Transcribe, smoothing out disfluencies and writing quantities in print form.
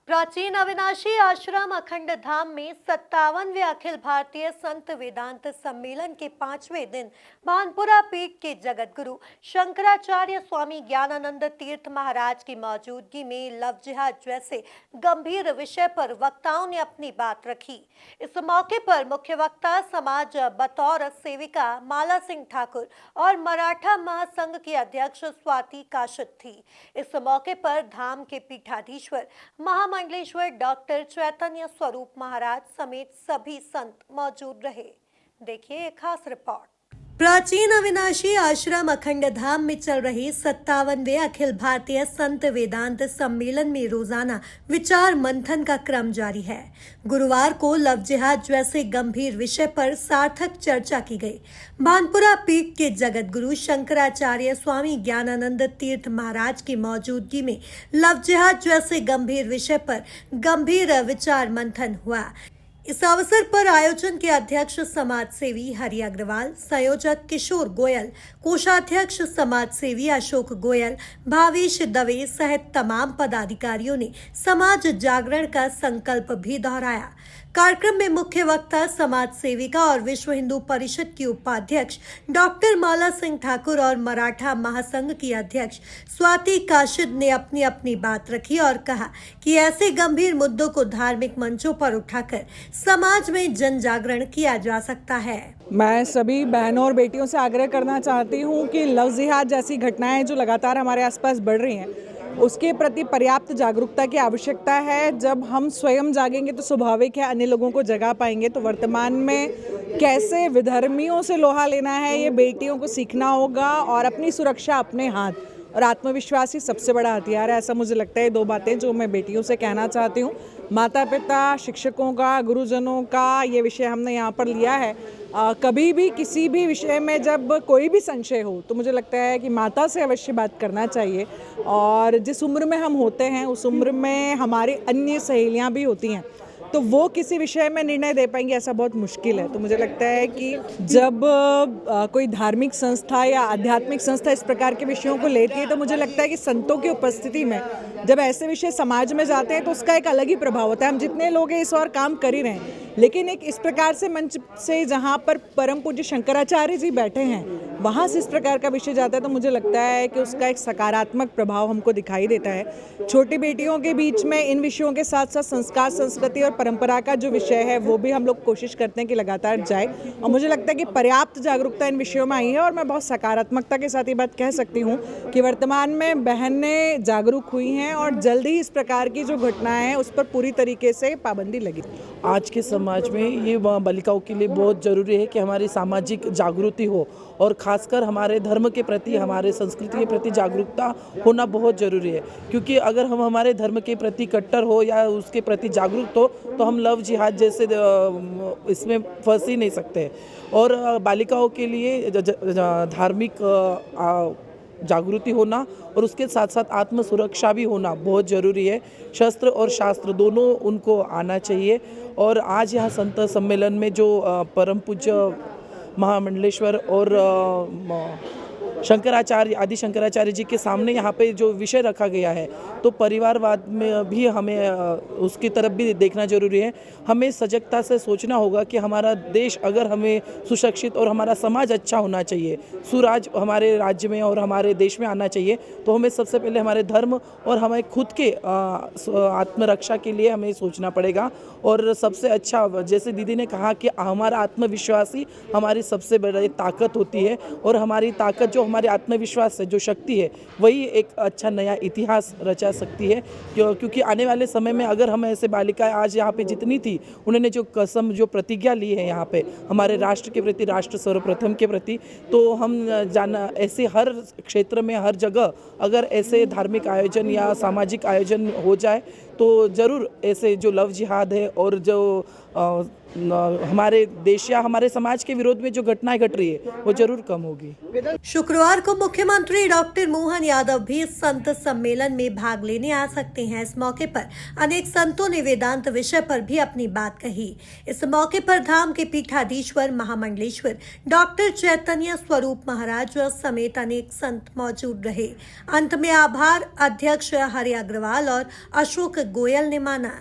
प्राचीन अविनाशी आश्रम अखंड धाम में 57वें अखिल भारतीय संत वेदांत सम्मेलन के 5वें दिन भानपुरा पीठ के जगत गुरु शंकराचार्य स्वामी ज्ञानानंद तीर्थ महाराज की मौजूदगी में लव जिहाद जैसे गंभीर विषय पर वक्ताओं ने अपनी बात रखी। इस मौके पर मुख्य वक्ता समाज बतौर सेविका माला सिंह ठाकुर और मराठा महासंघ की अध्यक्ष स्वाति काशिद थी। इस मौके पर धाम के पीठाधीश्वर मंडलेश्वर डॉक्टर चैतन्य स्वरूप महाराज समेत सभी संत मौजूद रहे। देखिए एक खास रिपोर्ट। प्राचीन अविनाशी आश्रम अखंड धाम में चल रही 57वें अखिल भारतीय संत वेदांत सम्मेलन में रोजाना विचार मंथन का क्रम जारी है। गुरुवार को लव जिहाद जैसे गंभीर विषय पर सार्थक चर्चा की गई। भानपुरा पीठ के जगत गुरु शंकराचार्य स्वामी ज्ञानानंद तीर्थ महाराज की मौजूदगी में लव जिहाद जैसे गंभीर विषय पर गंभीर विचार मंथन हुआ। इस अवसर पर आयोजन के अध्यक्ष समाज सेवी हरि अग्रवाल, संयोजक किशोर गोयल, कोषाध्यक्ष समाज सेवी अशोक गोयल, भावेश दवे सहित तमाम पदाधिकारियों ने समाज जागरण का संकल्प भी दोहराया। कार्यक्रम में मुख्य वक्ता समाज सेविका और विश्व हिंदू परिषद की उपाध्यक्ष डॉक्टर माला सिंह ठाकुर और मराठा महासंघ की अध्यक्ष स्वाति काशिद ने अपनी अपनी बात रखी और कहा कि ऐसे गंभीर मुद्दों को धार्मिक मंचों पर उठाकर समाज में जन जागरण किया जा सकता है। मैं सभी बहनों और बेटियों से आग्रह करना चाहती हूँ कि लव जिहाद जैसी घटनाएं जो लगातार हमारे आसपास बढ़ रही हैं, उसके प्रति पर्याप्त जागरूकता की आवश्यकता है। जब हम स्वयं जागेंगे तो स्वाभाविक है अन्य लोगों को जगा पाएंगे। तो वर्तमान में कैसे विधर्मियों से लोहा लेना है, ये बेटियों को सीखना होगा और अपनी सुरक्षा अपने हाथ और आत्मविश्वास ही सबसे बड़ा हथियार है। ऐसा मुझे लगता है। दो बातें जो मैं बेटियों से कहना चाहती हूँ, माता पिता, शिक्षकों का, गुरुजनों का ये विषय हमने यहाँ पर लिया है। कभी भी किसी भी विषय में जब कोई भी संशय हो तो मुझे लगता है कि माता से अवश्य बात करना चाहिए। और जिस उम्र में हम होते हैं उस उम्र में हमारी अन्य सहेलियाँ भी होती हैं, तो वो किसी विषय में निर्णय दे पाएंगे ऐसा बहुत मुश्किल है। तो मुझे लगता है कि जब कोई धार्मिक संस्था या आध्यात्मिक संस्था इस प्रकार के विषयों को लेती है तो मुझे लगता है कि संतों की उपस्थिति में जब ऐसे विषय समाज में जाते हैं तो उसका एक अलग ही प्रभाव होता है। हम जितने लोग हैं इस और काम कर ही रहे हैं, लेकिन एक इस प्रकार से मंच से जहाँ पर परम पूज्य शंकराचार्य जी बैठे हैं वहाँ से इस प्रकार का विषय जाता है तो मुझे लगता है कि उसका एक सकारात्मक प्रभाव हमको दिखाई देता है। छोटी बेटियों के बीच में इन विषयों के साथ साथ संस्कार, संस्कृति और परंपरा का जो विषय है वो भी हम लोग कोशिश करते हैं कि लगातार जाए। और मुझे लगता है कि पर्याप्त जागरूकता इन विषयों में आई है और मैं बहुत सकारात्मकता के साथ ये बात कह सकती हूँ कि वर्तमान में बहनें जागरूक हुई हैं और जल्द ही इस प्रकार की जो घटनाएं हैं उस पर पूरी तरीके से पाबंदी लगी। आज के समाज में ये बालिकाओं के लिए बहुत ज़रूरी है कि हमारी सामाजिक जागृति हो और ख़ासकर हमारे धर्म के प्रति, हमारे संस्कृति के प्रति जागरूकता होना बहुत ज़रूरी है। क्योंकि अगर हम हमारे धर्म के प्रति कट्टर हो या उसके प्रति जागरूक हो तो हम लव जिहाद जैसे इसमें फंस ही नहीं सकते। और बालिकाओं के लिए धार्मिक जागृति होना और उसके साथ साथ आत्म सुरक्षा भी होना बहुत ज़रूरी है। शस्त्र और शास्त्र दोनों उनको आना चाहिए। और आज यहाँ संत सम्मेलन में जो परम पूज्य महामंडलेश्वर और शंकराचार्य, आदि शंकराचार्य जी के सामने यहाँ पे जो विषय रखा गया है तो परिवारवाद में भी हमें उसकी तरफ भी देखना जरूरी है। हमें सजगता से सोचना होगा कि हमारा देश अगर हमें सुशिक्षित और हमारा समाज अच्छा होना चाहिए, सुराज हमारे राज्य में और हमारे देश में आना चाहिए, तो हमें सबसे पहले हमारे धर्म और हमें खुद के आत्मरक्षा के लिए हमें सोचना पड़ेगा। और सबसे अच्छा, जैसे दीदी ने कहा कि हमारा आत्मविश्वास ही हमारी सबसे बड़ी ताकत होती है और हमारी ताकत जो हमारे आत्मविश्वास है, जो शक्ति है, वही एक अच्छा नया इतिहास रचा सकती है। क्योंकि आने वाले समय में अगर हम ऐसे बालिकाएं आज यहाँ पे जितनी थी, उन्होंने जो कसम, जो प्रतिज्ञा ली है यहाँ पे हमारे राष्ट्र के प्रति, राष्ट्र सर्वप्रथम के प्रति, तो हम जाना ऐसे हर क्षेत्र में, हर जगह अगर ऐसे धार्मिक आयोजन या सामाजिक आयोजन हो जाए तो ज़रूर ऐसे जो लव जिहाद है और जो हमारे देश या हमारे समाज के विरोध में जो घटनाएं घट रही है वो जरूर कम होगी। शुक्रवार को मुख्यमंत्री डॉक्टर मोहन यादव भी संत सम्मेलन में भाग लेने आ सकते हैं। इस मौके पर अनेक संतों ने वेदांत विषय पर भी अपनी बात कही। इस मौके पर धाम के पीठाधीश्वर महामंडलेश्वर डॉक्टर चैतन्य स्वरूप महाराज समेत अनेक संत मौजूद रहे। अंत में आभार अध्यक्ष हरि अग्रवाल और अशोक गोयल ने माना।